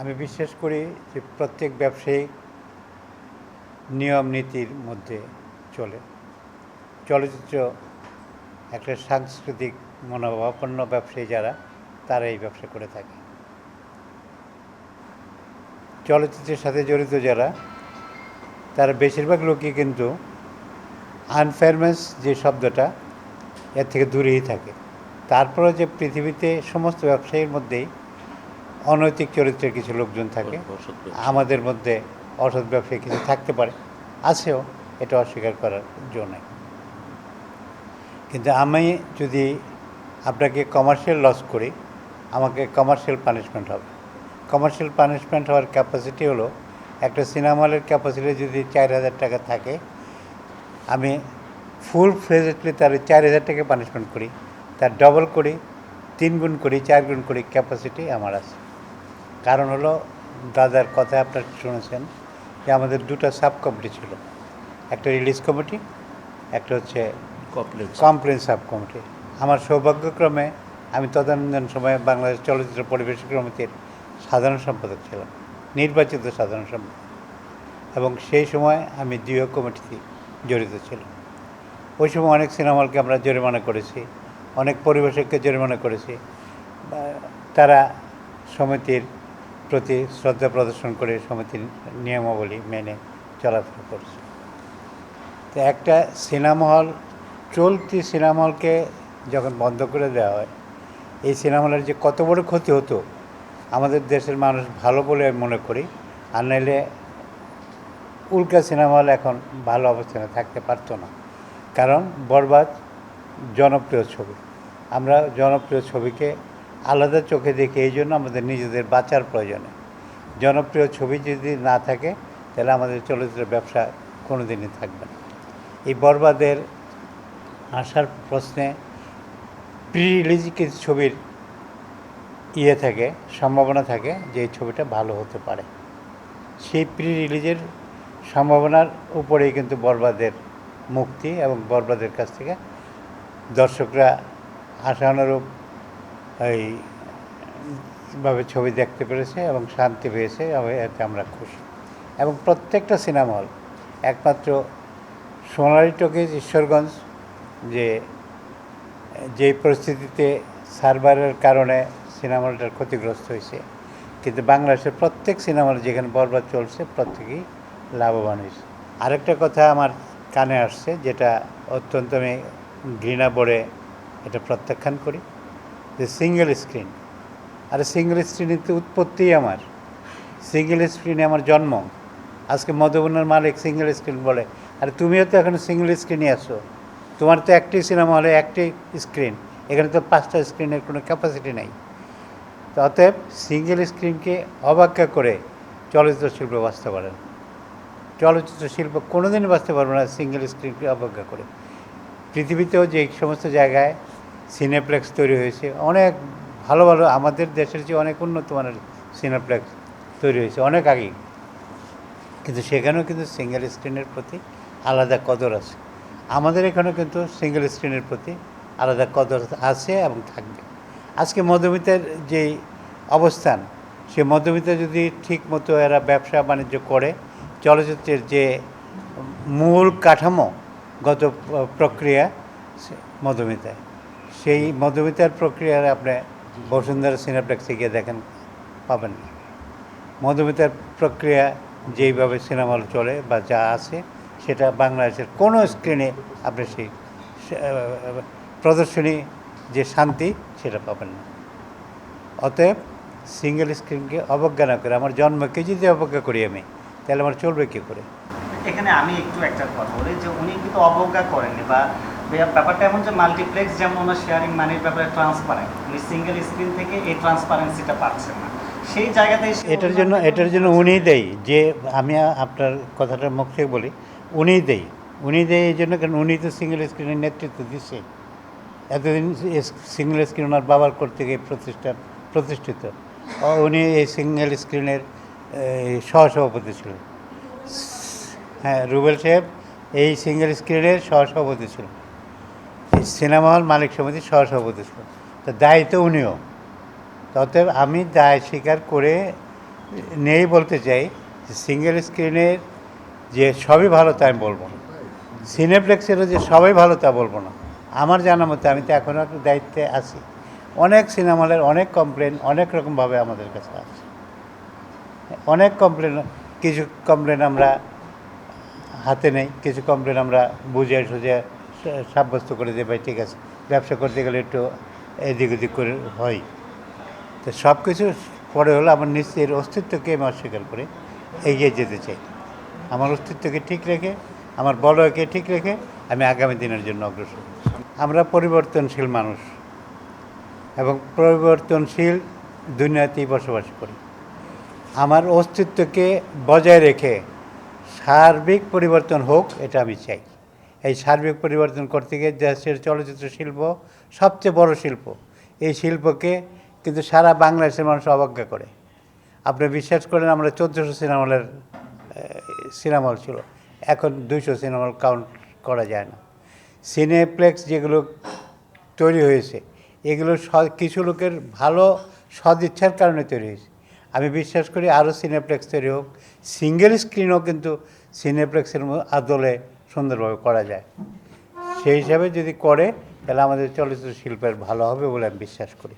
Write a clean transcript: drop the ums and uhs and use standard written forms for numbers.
আমি বিশ্বাস করি যে প্রত্যেক ব্যবসায়িক নিয়ম নীতির মধ্যে চলে। চলচ্চিত্র একটা সাংস্কৃতিক মনোভাবাপন্ন ব্যবসায়ী যারা, তারা এই ব্যবসা করে থাকে। চলচ্চিত্রের সাথে জড়িত যারা, তারা বেশিরভাগ লোকই কিন্তু আনফেয়ারনেস যে শব্দটা, এর থেকে দূরেই থাকে। তারপরে যে পৃথিবীতে সমস্ত ব্যবসায়ীর মধ্যেই অনৈতিক চরিত্রের কিছু লোকজন থাকে, আমাদের মধ্যে অসৎ ব্যবসায়ী কিছু থাকতে পারে, আছেও, এটা অস্বীকার করার জন্য নেই। কিন্তু আমি যদি আপনাকে কমার্শিয়াল লস করি, আমাকে কমার্শিয়াল পানিশমেন্ট হবে। কমার্শিয়াল পানিশমেন্ট হওয়ার ক্যাপাসিটি হলো, একটা সিনেমা হলের ক্যাপাসিটি যদি 4,000 টাকা থাকে, আমি ফুল ফ্লেজেডলি তার 4,000 টাকা পানিশমেন্ট করি, তার ডবল করি, 3 গুণ করি, 4 গুণ করি, ক্যাপাসিটি আমার আছে। কারণ হলো, দাদার কথা আপনারা শুনেছেন যে আমাদের দুটো সাব কমিটি ছিল, একটা রিলিজ কমিটি, একটা হচ্ছে কমপ্লেন সাব কমিটি। আমার সৌভাগ্যক্রমে আমি তদানীন্তন সময়ে বাংলাদেশ চলচ্চিত্র পরিবেশক সমিতির সাধারণ সম্পাদক ছিলাম, নির্বাচিত সাধারণ সম্পাদক, এবং সেই সময় আমি দুইও কমিটিতে জড়িত ছিলাম। ওই সময় অনেক সিনেমা হলকে আমরা জরিমানা করেছি, অনেক পরিবেশককে জরিমানা করেছি। তারা সমিতির প্রতি শ্রদ্ধা প্রদর্শন করে সমিতির নিয়মাবলী মেনে চলাফেরা করেছে। তো একটা সিনেমা হল, চলতি সিনেমা হলকে যখন বন্ধ করে দেওয়া হয়, এই সিনেমা হলের যে কত বড় ক্ষতি হতো, আমাদের দেশের মানুষ ভালো বলে আমি মনে করি। আর নাইলে উল্কা সিনেমা হল এখন ভালো অবস্থানে থাকতে পারতো না। কারণ বরবাদ জনপ্রিয় ছবি, আমরা জনপ্রিয় ছবিকে আলাদা চোখে দেখি, এই জন্য আমাদের নিজেদের বাঁচার প্রয়োজনে। জনপ্রিয় ছবি যদি না থাকে, তাহলে আমাদের চলচ্চিত্র ব্যবসা কোনো দিনই থাকবে না। এই বরবাদের আসার প্রশ্নে প্রি রিলিজ কিছু ছবির থাকে, সম্ভাবনা থাকে যে এই ছবিটা ভালো হতে পারে। সেই প্রি রিলিজের সম্ভাবনার উপরেই কিন্তু বরবাদের মুক্তি, এবং বরবাদের কাছ থেকে দর্শকরা আশানুরূপ এইভাবে ছবি দেখতে পেরেছে এবং শান্তি পেয়েছে, এতে আমরা খুশি। এবং প্রত্যেকটা সিনেমা হল, একমাত্র সোনালী টকিজ ঈশ্বরগঞ্জ যেই পরিস্থিতিতে সার্ভারের কারণে সিনেমা হলটার ক্ষতিগ্রস্ত হয়েছে, কিন্তু বাংলাদেশের প্রত্যেক সিনেমা হল যেখানে বরবাদ চলছে, প্রত্যেকেই লাভবান হয়েছে। আরেকটা কথা আমার কানে আসছে, যেটা অত্যন্ত আমি ঘৃণা বলে এটা প্রত্যাখ্যান করি, যে সিঙ্গেল স্ক্রিন। আরে সিঙ্গেল স্ক্রিনের তো উৎপত্তিই আমার, সিঙ্গেল স্ক্রিনে আমার জন্ম। আজকে মধুবনের মালিক সিঙ্গেল স্ক্রিন বলে, আর তুমিও তো এখন সিঙ্গেল স্ক্রিনে আসো, তোমার তো একটি সিনেমা হলে একটি স্ক্রিন, এখানে তো 5টা স্ক্রিনের কোনো ক্যাপাসিটি নেই। তো অতএব সিঙ্গেল স্ক্রিনকে অবজ্ঞা করে চলচ্চিত্র শিল্প বাঁচতে পারে না। চলচ্চিত্র শিল্প কোনোদিনই বাঁচতে পারবে না সিঙ্গেল স্ক্রিনকে অবজ্ঞা করে। পৃথিবীতেও যে সমস্ত জায়গায় সিনেপ্লেক্স তৈরি হয়েছে, অনেক ভালো ভালো, আমাদের দেশের যে অনেক উন্নত মানের সিনেপ্লেক্স তৈরি হয়েছে অনেক আগেই, কিন্তু সেখানেও কিন্তু সিঙ্গেল স্ক্রিনের প্রতি আলাদা কদর আছে। আমাদের এখানেও কিন্তু সিঙ্গেল স্ক্রিনের প্রতি আলাদা কদর আছে এবং থাকবে। আজকে মধ্যবিত্তের যে অবস্থান, সে মধ্যবিত্ত যদি ঠিক মতো এরা ব্যবসা বাণিজ্য করে, চলচ্চিত্রের যে মূল কাঠামোগত প্রক্রিয়া মধ্যবিত্তায়, সেই মধ্যবিত্তার প্রক্রিয়ার আপনি বসুন্ধরা সিনেপ্লেক্সে গিয়ে দেখেন, পাবেন না। মধ্যবিত্তার প্রক্রিয়া যেইভাবে সিনেমা হল চলে বা যা আছে, সেটা বাংলাদেশের কোনো স্ক্রিনে আপনি সেই প্রদর্শনী যে শান্তি, সেটা পাবেন না। অতএব সিঙ্গেল স্ক্রিনকে অবজ্ঞা না করে, আমার জন্মকে যদি অবজ্ঞা করি আমি, তাহলে আমার চলবে কী করে? এখানে আমি একটু একটা কথা বলি, যে উনি কিন্তু অবজ্ঞা করেননি, বা ব্যাপারটা এমন যে মাল্টিপ্লেক্স যেমন ওনার শেয়ারিং মানির ব্যাপারে ট্রান্সপারেন্ট, উনি সিঙ্গেল স্ক্রিন থেকে এই ট্রান্সপারেন্সিটা পাচ্ছেন না। সেই জায়গাতে এটার জন্য উনিই দেয়, যে আমি আপনার কথাটা মুখ থেকে বলি, উনিই দেয় এই জন্য, কারণ উনি তো সিঙ্গেল স্ক্রিনের নেতৃত্ব দিচ্ছে। এতদিন সিঙ্গেল স্ক্রিন ওনার বাবার করতে গিয়ে প্রতিষ্ঠিত, উনি এই সিঙ্গেল স্ক্রিনের সহসভাপতি ছিলেন। হ্যাঁ, রুবেল সাহেব এই সিঙ্গেল স্ক্রিনের সহসভাপতি ছিলেন, সিনেমা হল মালিক সমিতির সহসভাপতি ছিলেন। তো দায়িত্ব উনিও। অতএব আমি দায় স্বীকার করে নেই বলতে চাই যে সিঙ্গেল স্ক্রিনের যে সবই ভালো তা আমি বলবো না, সিনেপ্লেক্সেরও যে সবাই ভালো তা বলবো না। আমার জানা মতে, আমি তো এখনও একটু দায়িত্বে আছি, অনেক সিনেমা হলের অনেক কমপ্লেন অনেক রকমভাবে আমাদের কাছে আছে, অনেক কমপ্লেন। কিছু কমপ্লেন আমরা হাতে নেই, কিছু কমপ্লেন আমরা বুঝে সুঝে সাব্যস্ত করে দিই, ভাই ঠিক আছে, ব্যবসা করতে গেলে একটু এদিক ওদিক করে হয়। তো সব কিছু পরে হলো আমার নিজের অস্তিত্বকে আমি অস্বীকার করে এগিয়ে যেতে চাই। আমার অস্তিত্বকে ঠিক রেখে, আমার বলয়কে ঠিক রেখে আমি আগামী দিনের জন্য অগ্রসর। আমরা পরিবর্তনশীল মানুষ এবং পরিবর্তনশীল দুনিয়াতেই বসবাস করি। আমার অস্তিত্বকে বজায় রেখে সার্বিক পরিবর্তন হোক, এটা আমি চাই। এই সার্বিক পরিবর্তন করতে গিয়ে দেশের চলচ্চিত্র শিল্প সবচেয়ে বড় শিল্প, এই শিল্পকে কিন্তু সারা বাংলাদেশের মানুষ অবজ্ঞা করে। আপনি বিশ্বাস করেন, আমরা 1400 সিনেমা হল ছিল, এখন 200 সিনেমা হল কাউন্ট করা যায় না। সিনেপ্লেক্স যেগুলো তৈরি হয়েছে, এগুলো কিছু লোকের ভালো সদিচ্ছার কারণে তৈরি হয়েছে। আমি বিশ্বাস করি আরও সিনেপ্লেক্স তৈরি হোক, সিঙ্গেল স্ক্রিনও কিন্তু সিনেপ্লেক্সের আদলে সুন্দরভাবে করা যায়। সেই হিসাবে যদি করে, তাহলে আমাদের চলচ্চিত্র শিল্পের ভালো হবে বলে আমি বিশ্বাস করি।